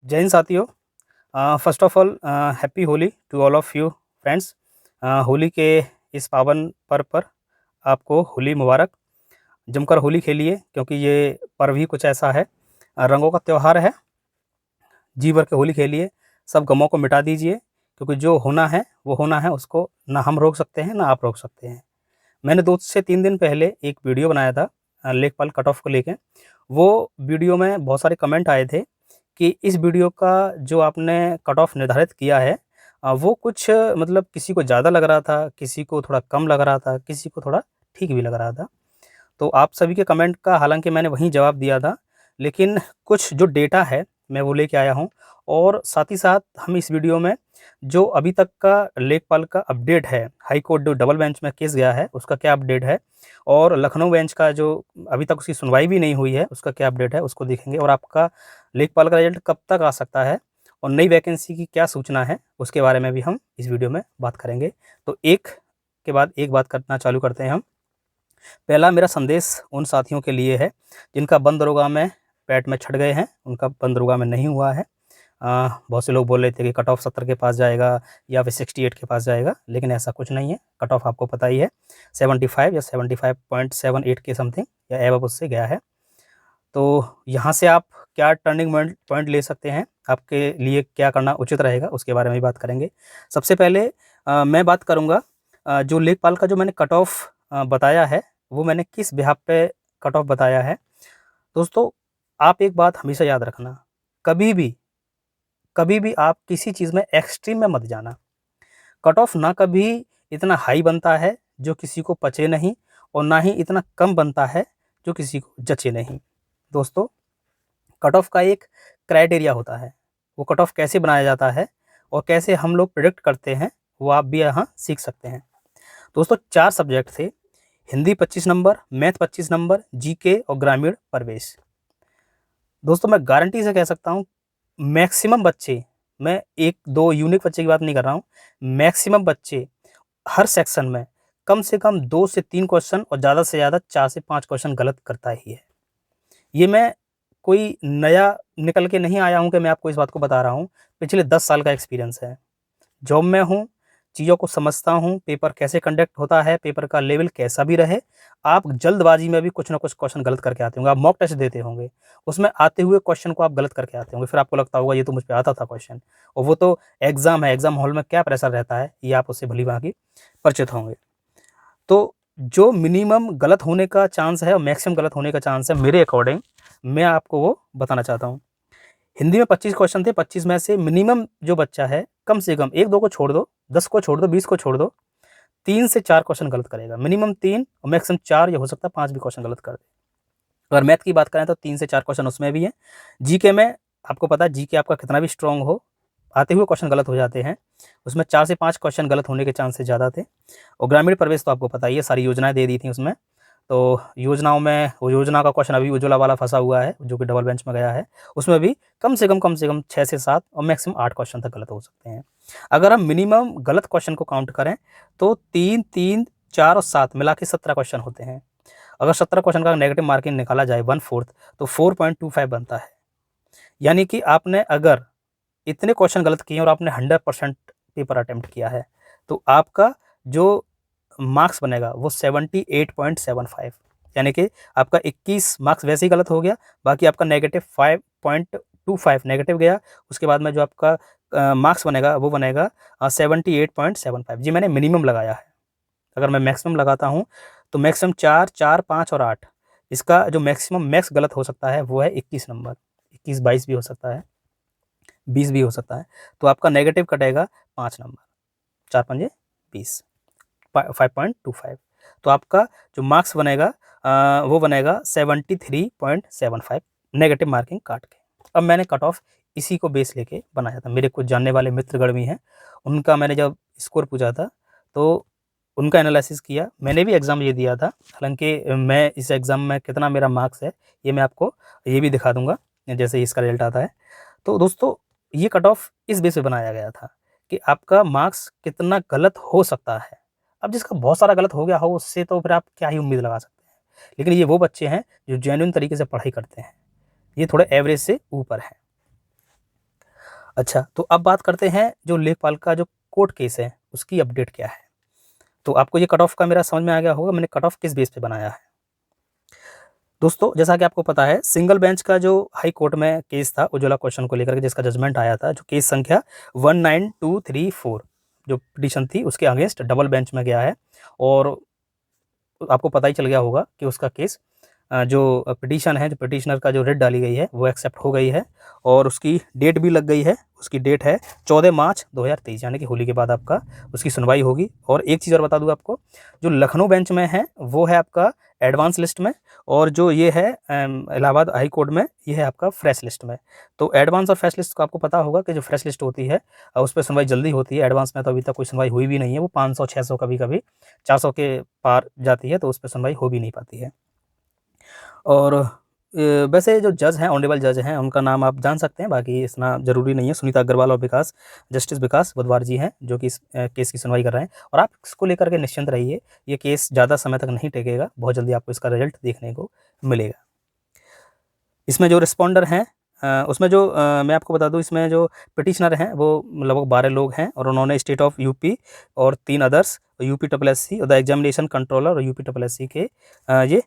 जय हिंद साथियों। First of all happy Holi to all of you friends. Holi के इस पावन पर्व पर आपको होली मुबारक। जमकर होली खेलिए क्योंकि ये पर्व ही कुछ ऐसा है, रंगों का त्यौहार है। जी भर के होली खेलिए, सब गमों को मिटा दीजिए क्योंकि जो होना है वो होना है, उसको ना हम रोक सकते हैं ना आप रोक सकते हैं। मैंने 2 से 3 दिन पहले एक वीडियो बनाया था लेखपाल कट ऑफ को लेके। वो वीडियो में बहुत सारे कमेंट आए थे कि इस वीडियो का जो आपने कट ऑफ निर्धारित किया है वो कुछ मतलब किसी को ज़्यादा लग रहा था, किसी को थोड़ा कम लग रहा था, किसी को थोड़ा ठीक भी लग रहा था। तो आप सभी के कमेंट का हालाँकि मैंने वहीं जवाब दिया था, लेकिन कुछ जो डेटा है मैं वो लेके आया हूँ और साथ ही साथ हम इस वीडियो में जो अभी तक का लेखपाल का अपडेट है, हाई कोर्ट जो डबल बेंच में केस गया है उसका क्या अपडेट है और लखनऊ बेंच का जो अभी तक उसकी सुनवाई भी नहीं हुई है उसका क्या अपडेट है उसको देखेंगे और आपका लेखपाल का रिजल्ट कब तक आ सकता है और नई वैकेंसी की क्या सूचना है उसके बारे में भी हम इस वीडियो में बात करेंगे। तो एक के बाद एक बात करना चालू करते हैं हम। पहला मेरा संदेश उन साथियों के लिए है जिनका बंद दरोगा में पैट में छट गए हैं, उनका बंद दरोगा में नहीं हुआ है। बहुत से लोग बोल रहे थे कि कट ऑफ 70 के पास जाएगा या फिर 68 के पास जाएगा, लेकिन ऐसा कुछ नहीं है। कट ऑफ आपको पता ही है 75 या 75.78 के समथिंग या एबव उससे गया है। तो यहाँ से आप क्या टर्निंग पॉइंट ले सकते हैं, आपके लिए क्या करना उचित रहेगा उसके बारे में भी बात करेंगे। सबसे पहले मैं बात करूँगा जो लेखपाल का जो मैंने कट ऑफ बताया है वो मैंने किस बिहाफ पे कट ऑफ बताया है। दोस्तों, आप एक बात हमेशा याद रखना, कभी भी आप किसी चीज़ में एक्सट्रीम में मत जाना। कट ऑफ ना कभी इतना हाई बनता है जो किसी को पचे नहीं और ना ही इतना कम बनता है जो किसी को जचे नहीं। दोस्तों, कट ऑफ का एक क्राइटेरिया होता है, वो कट ऑफ कैसे बनाया जाता है और कैसे हम लोग प्रिडिक्ट करते हैं वो आप भी यहाँ सीख सकते हैं। दोस्तों, 4 सब्जेक्ट थे, Hindi 25 number, math 25 number, GK और ग्रामीण प्रवेश। दोस्तों, मैं गारंटी से कह सकता हूँ मैक्सिमम बच्चे, मैं 1-2 यूनिक बच्चे की बात नहीं कर रहा हूँ, मैक्सिमम बच्चे हर सेक्शन में कम से कम 2 से 3 क्वेश्चन और ज़्यादा से ज़्यादा 4 से 5 क्वेश्चन गलत करता ही है। ये मैं कोई नया निकल के नहीं आया हूँ कि मैं आपको इस बात को बता रहा हूँ, पिछले 10 साल का एक्सपीरियंस है। जॉब में हूँ, चीज़ों को समझता हूँ, पेपर कैसे कंडक्ट होता है, पेपर का लेवल कैसा भी रहे, आप जल्दबाजी में भी कुछ ना कुछ क्वेश्चन गलत करके आते होंगे। आप मॉक टेस्ट देते होंगे, उसमें आते हुए क्वेश्चन को आप गलत करके आते होंगे, फिर आपको लगता होगा ये तो मुझ पे आता था क्वेश्चन और वो तो एग्ज़ाम है, एग्ज़ाम हॉल में क्या प्रेशर रहता है, ये आप उससे भली-भाँति परिचित होंगे। तो जो मिनिमम गलत होने का चांस है और मैक्सिमम गलत होने का चांस है मेरे अकॉर्डिंग, मैं आपको वो बताना चाहता हूँ। हिंदी में 25 क्वेश्चन थे, 25 में से मिनिमम जो बच्चा है, कम से कम 1-2 को छोड़ दो, 10 को छोड़ दो, 20 को छोड़ दो, 3 से 4 क्वेश्चन गलत करेगा। मिनिमम 3 और मैक्सिमम 4 या हो सकता है 5 भी क्वेश्चन गलत कर दे। अगर मैथ की बात करें तो 3 से 4 क्वेश्चन उसमें भी हैं। जीके में आपको पता है जीके आपका कितना भी स्ट्रॉन्ग हो, आते हुए क्वेश्चन गलत हो जाते हैं। उसमें 4 से 5 क्वेश्चन गलत होने के चांसेस ज़्यादा थे। और ग्रामीण प्रवेश तो आपको पता ही है, सारी योजनाएँ दे दी थी उसमें। तो योजनाओं में वो योजना का क्वेश्चन अभी उज्ज्वला वाला फँसा हुआ है, जो कि डबल बेंच में गया है। उसमें भी कम से कम 6 से 7 और मैक्सिमम 8 क्वेश्चन तक गलत हो सकते हैं। अगर हम मिनिमम गलत क्वेश्चन को काउंट करें तो 3, 3, 4 और 7 मिला के 17 क्वेश्चन होते हैं। अगर 17 क्वेश्चन का नेगेटिव मार्किंग निकाला जाए 1/4 तो 4.25 बनता है। यानी कि आपने अगर इतने क्वेश्चन गलत किए और आपने 100% पेपर अटेम्प्ट किया है, तो आपका जो मार्क्स बनेगा वो 78.75, यानी कि आपका 21 मार्क्स वैसे ही गलत हो गया, बाकी आपका नेगेटिव 5.25 नेगेटिव गया। उसके बाद में जो आपका मार्क्स बनेगा वो बनेगा 78.75। जी मैंने मिनिमम लगाया है, अगर मैं मैक्सिमम लगाता हूँ तो मैक्सिमम 4, 4, 5 और 8, इसका जो मैक्सिमम मैक्स गलत हो सकता है वो है 21 नंबर, 21-22 भी हो सकता है, 20 भी हो सकता है। तो आपका नेगेटिव कटेगा 5 नंबर, 4 पंजे 20, 5.25। तो आपका जो मार्क्स बनेगा वो बनेगा 73.75 नेगेटिव मार्किंग काट के। अब मैंने कट ऑफ इसी को बेस लेके बनाया था। मेरे कुछ जानने वाले मित्रगण भी हैं, उनका मैंने जब स्कोर पूछा था तो उनका एनालिसिस किया। मैंने भी एग्ज़ाम ये दिया था, हालाँकि मैं इस एग्ज़ाम में कितना मेरा मार्क्स है ये मैं आपको ये भी दिखा दूँगा जैसे ही इसका रिजल्ट आता है। तो दोस्तों, ये कट ऑफ इस बेस पे बनाया गया था कि आपका मार्क्स कितना गलत हो सकता है। अब जिसका बहुत सारा गलत हो गया हो उससे तो फिर आप क्या ही उम्मीद लगा सकते हैं। लेकिन ये वो बच्चे हैं जो जेन्युइन तरीके से पढ़ाई करते हैं। ये थोड़े एवरेज से ऊपर हैं। अच्छा, तो अब बात करते हैं जो लेखपाल का जो कोर्ट केस है, उसकी अपडेट क्या है? तो आपको ये कट ऑफ का मेरा समझ में आ गया होगा, मैंने कट ऑफ किस बेस पे बनाया है। दोस्तों, जैसा कि आपको पता है, सिंगल बेंच का जो हाई कोर्ट में केस था उज्ज्वला क्वेश्चन को लेकर के, जिसका जजमेंट आया था, जो केस संख्या 19234 जो पिटीशन थी, उसके अगेंस्ट डबल बेंच में गया है। और आपको पता ही चल गया होगा कि उसका केस जो पिटीशन है, जो पिटीशनर का जो रिट डाली गई है, वो एक्सेप्ट हो गई है और उसकी डेट भी लग गई है। उसकी डेट है 14 मार्च 2023, यानी कि होली के बाद आपका उसकी सुनवाई होगी। और एक चीज़ और बता दूँ आपको, जो लखनऊ बेंच में है वो है आपका एडवांस लिस्ट में, और जो ये है इलाहाबाद हाई कोर्ट में, ये है आपका फ्रेश लिस्ट में। तो एडवांस और फ्रेश लिस्ट को आपको पता होगा कि जो फ्रेश लिस्ट होती है उस पर सुनवाई जल्दी होती है। एडवांस में तो अभी तक कोई सुनवाई हुई भी नहीं है, वो 500 600 कभी कभी 400 के पार जाती है, तो उस पर सुनवाई हो भी नहीं पाती है। और वैसे जो जज हैं, ऑनरेबल जज हैं, उनका नाम आप जान सकते हैं, बाकी इतना ज़रूरी नहीं है। सुनीता अग्रवाल और जस्टिस विकास बुधवार जी हैं, जो कि इस केस की सुनवाई कर रहे हैं। और आप इसको लेकर के निश्चिंत रहिए, ये केस ज़्यादा समय तक नहीं टिकेगा, बहुत जल्दी आपको इसका रिजल्ट देखने को मिलेगा। इसमें जो रिस्पॉन्डर हैं, उसमें जो मैं आपको बता दूं, इसमें जो पिटिशनर हैं वो लगभग 12 लोग हैं, और उन्होंने स्टेट ऑफ यूपी और 3 others, UP triple S C और द एग्जामिनेशन कंट्रोलर और यूपी ट्रिपल एस सी के ये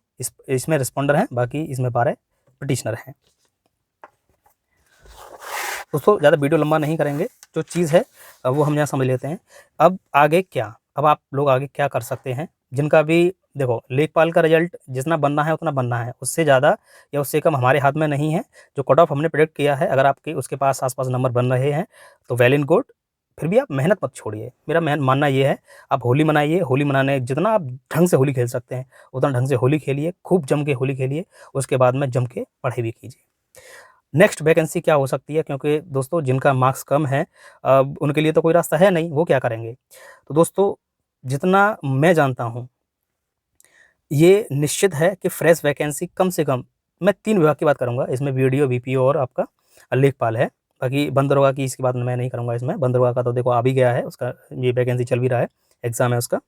इसमें रिस्पॉन्डर हैं। बाकी इसमें 12 पिटिशनर हैं। दोस्तों, ज़्यादा वीडियो लंबा नहीं करेंगे, जो चीज़ है वो हम यहाँ समझ लेते हैं। अब आगे क्या, अब आप लोग आगे क्या कर सकते हैं, जिनका भी देखो, लेखपाल का रिजल्ट जितना बनना है उतना बनना है, उससे ज़्यादा या उससे कम हमारे हाथ में नहीं है। जो कट ऑफ हमने प्रेडिक्ट किया है, अगर आपके उसके पास आसपास नंबर बन रहे हैं तो वेल एंड गुड। फिर भी आप मेहनत मत छोड़िए, मेरा मानना ये है, आप होली मनाइए। होली मनाने जितना आप ढंग से होली खेल सकते हैं उतना ढंग से होली खेलिए, खूब जम के होली खेलिए, उसके बाद में जम के पढ़ाई भी कीजिए। नेक्स्ट वैकेंसी क्या हो सकती है, क्योंकि दोस्तों जिनका मार्क्स कम है उनके लिए तो कोई रास्ता है नहीं, वो क्या करेंगे। तो दोस्तों, जितना मैं जानता हूँ, ये निश्चित है कि फ्रेश वैकेंसी कम से कम, मैं 3 विभाग की बात करूँगा इसमें, वीडियो, वीपीओ और आपका लेखपाल है। बाकी बंद दरोगा की इसकी बात मैं नहीं करूँगा इसमें। बंद दरोगा का तो देखो आ भी गया है, उसका ये वैकेंसी चल भी रहा है, एग्ज़ाम है उसका।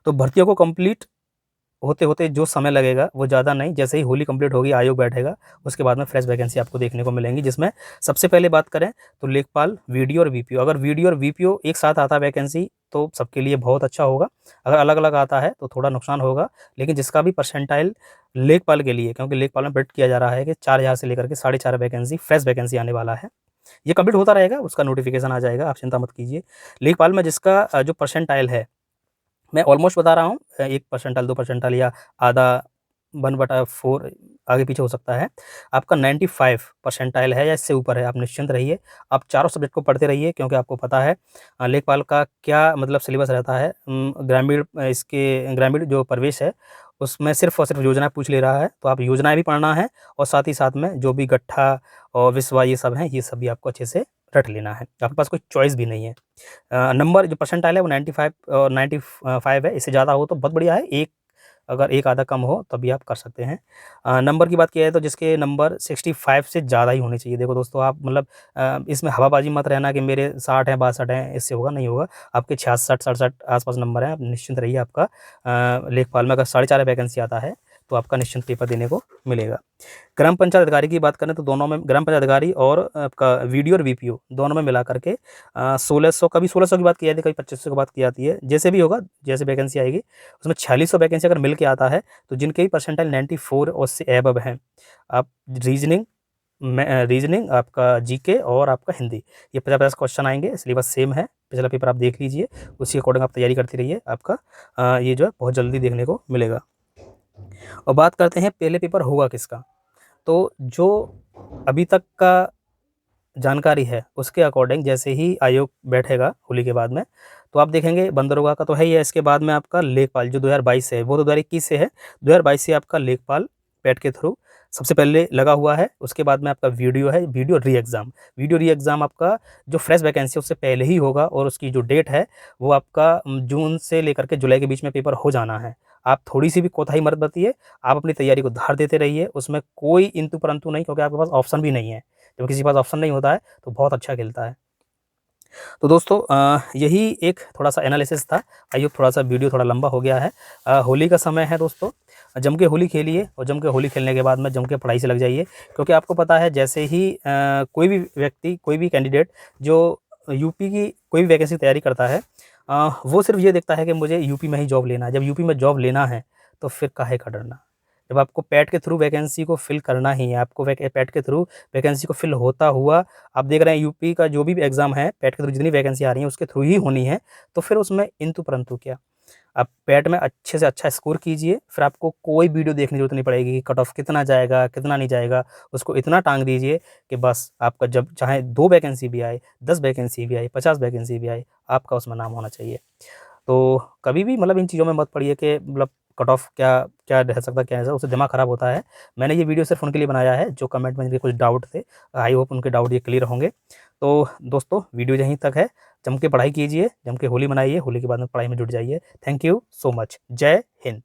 तो भर्तियों को कंप्लीट होते-होते जो समय लगेगा वो ज़्यादा नहीं, जैसे ही होली कंप्लीट होगी, आयोग बैठेगा, उसके बाद में फ्रेश वैकेंसी आपको देखने को मिलेंगी, जिसमें सबसे पहले बात करें तो लेखपाल, वीडियो और वीपीओ। अगर वीडियो और वीपीओ एक साथ आता है वैकेंसी, तो सबके लिए बहुत अच्छा होगा। अगर अलग-अलग आता है तो थोड़ा नुकसान होगा, लेकिन जिसका भी परसेंटाइल लेखपाल के लिए, क्योंकि लेखपाल में प्रेडिक्ट किया जा रहा है कि 4000 से लेकर के 4,500 वैकेंसी, फ्रेश वैकेंसी आने वाला है। ये कंप्लीट होता रहेगा, उसका नोटिफिकेशन आ जाएगा, आप चिंता मत कीजिए। लेखपाल में जिसका जो परसेंटाइल है, मैं ऑलमोस्ट बता रहा हूँ, 1 परसेंटाइल, 2 परसेंटाइल या आधा 1/4 आगे पीछे हो सकता है। आपका 95 परसेंटाइल है या इससे ऊपर है, आप निश्चिंत रहिए। आप चारों सब्जेक्ट को पढ़ते रहिए, क्योंकि आपको पता है लेखपाल का क्या मतलब सिलेबस रहता है। ग्रामीण इसके ग्रामीण जो प्रवेश है, उसमें सिर्फ़ और सिर्फ़ योजना पूछ ले रहा है, तो आप योजनाएँ भी पढ़ना है, और साथ ही साथ में जो भी गट्ठा और विस्वा ये सब हैं, ये सब भी आपको अच्छे से रट लेना है। आपके पास कोई चॉइस भी नहीं है। नंबर जो परसेंटाइल है वो 95 और 95 है, इससे ज़्यादा हो तो बहुत बढ़िया है, एक अगर एक आधा कम हो तब भी आप कर सकते हैं। नंबर की बात किया जाए तो जिसके नंबर 65 से ज़्यादा ही होने चाहिए। देखो दोस्तों, आप मतलब इसमें हवाबाजी मत रहना कि मेरे 60 हैं, 62 हैं, इससे होगा, नहीं होगा। आपके 66, 67 आस-पास नंबर हैं, आप निश्चिंत रहिए। आपका लेखपाल में अगर 4.5 वैकेंसी आता है, तो आपका निश्चिंत पेपर देने को मिलेगा। ग्राम पंचायत अधिकारी की बात करें तो दोनों में, ग्राम पंचायत अधिकारी और आपका वीडियो और वीपीओ दोनों में मिला करके 1600, कभी 1600 की बात की जाती है, कभी 2500 की बात की जाती है। जैसे भी होगा, जैसे वैकेंसी आएगी, उसमें 4600 वैकेंसी अगर मिल के आता है, तो जिनके भी परसेंटाइल 94 और से एबव हैं, आप रीजनिंग में रीजनिंग, आपका जीके और आपका हिंदी, ये 50-50 क्वेश्चन आएँगे, सिलेबस सेम है। पिछला पेपर आप देख लीजिए, उसी अकॉर्डिंग आप तैयारी करते रहिए। आपका ये जो है बहुत जल्दी देखने को मिलेगा। और बात करते हैं पहले पेपर होगा किसका। तो जो अभी तक का जानकारी है, उसके अकॉर्डिंग जैसे ही आयोग बैठेगा होली के बाद में, तो आप देखेंगे बंद दरोगा का तो है ही है, इसके बाद में आपका लेखपाल जो 2022 से है, वो तो 2021 से है। 2022 से आपका लेखपाल पैट के थ्रू सबसे पहले लगा हुआ है। उसके बाद में आपका वीडियो है, वीडियो री एग्ज़ाम। वीडियो री एग्ज़ाम आपका जो फ्रेश वैकेंसी है उससे पहले ही होगा, और उसकी जो डेट है वो आपका जून से लेकर के जुलाई के बीच में पेपर हो जाना है। आप थोड़ी-सी भी कोताही मत बरतिए, आप अपनी तैयारी को धार देते रहिए, उसमें कोई इंतु-परंतु नहीं, क्योंकि आपके पास ऑप्शन भी नहीं है। जब किसी के पास ऑप्शन नहीं होता है तो बहुत अच्छा खेलता है। तो दोस्तों यही एक थोड़ा-सा एनालिसिस था। आई होप थोड़ा-सा वीडियो थोड़ा लंबा हो गया है। होली का समय है दोस्तों, जम के होली खेलिए और जम के होली खेलने के बाद में जम के पढ़ाई से लग जाइए। क्योंकि आपको पता है जैसे ही कोई भी व्यक्ति, कोई भी कैंडिडेट जो यूपी की कोई भी वैकेंसी की तैयारी करता है, वो सिर्फ़ ये देखता है कि मुझे यूपी में ही जॉब लेना है। जब यूपी में जॉब लेना है, तो फिर काहे का डरना? जब आपको पैट के थ्रू वैकेंसी को फ़िल करना ही है, आपको पैट के थ्रू वैकेंसी को फ़िल होता हुआ आप देख रहे हैं यूपी का जो भी एग्ज़ाम है, पैट के थ्रू जितनी वैकेंसी आ रही है, उसके थ्रू ही होनी है, तो फिर उसमें इंतु परंतु क्या? आप पैट में अच्छे से अच्छा स्कोर कीजिए, फिर आपको कोई वीडियो देखने की ज़रूरत नहीं पड़ेगी कि कट ऑफ कितना जाएगा, कितना नहीं जाएगा। उसको इतना टाँग दीजिए कि बस आपका जब चाहे 2 वैकेंसी भी आए, 10 वैकेंसी भी आए, 50 वैकेंसी भी आए, आपका उसमें नाम होना चाहिए। तो कभी भी मतलब इन चीज़ों में मत पड़िए कि मतलब कट ऑफ क्या क्या रह सकता है, क्या नहीं, उससे दिमाग खराब होता है। मैंने ये वीडियो सिर्फ़ उनके लिए बनाया है जो कमेंट में जिनके कुछ डाउट थे। आई होप उनके डाउट ये क्लियर होंगे। तो दोस्तों वीडियो यहीं तक है। जम के पढ़ाई कीजिए, जम के होली मनाइए, होली के बाद में पढ़ाई में जुट जाइए। Thank you so much. जय हिंद।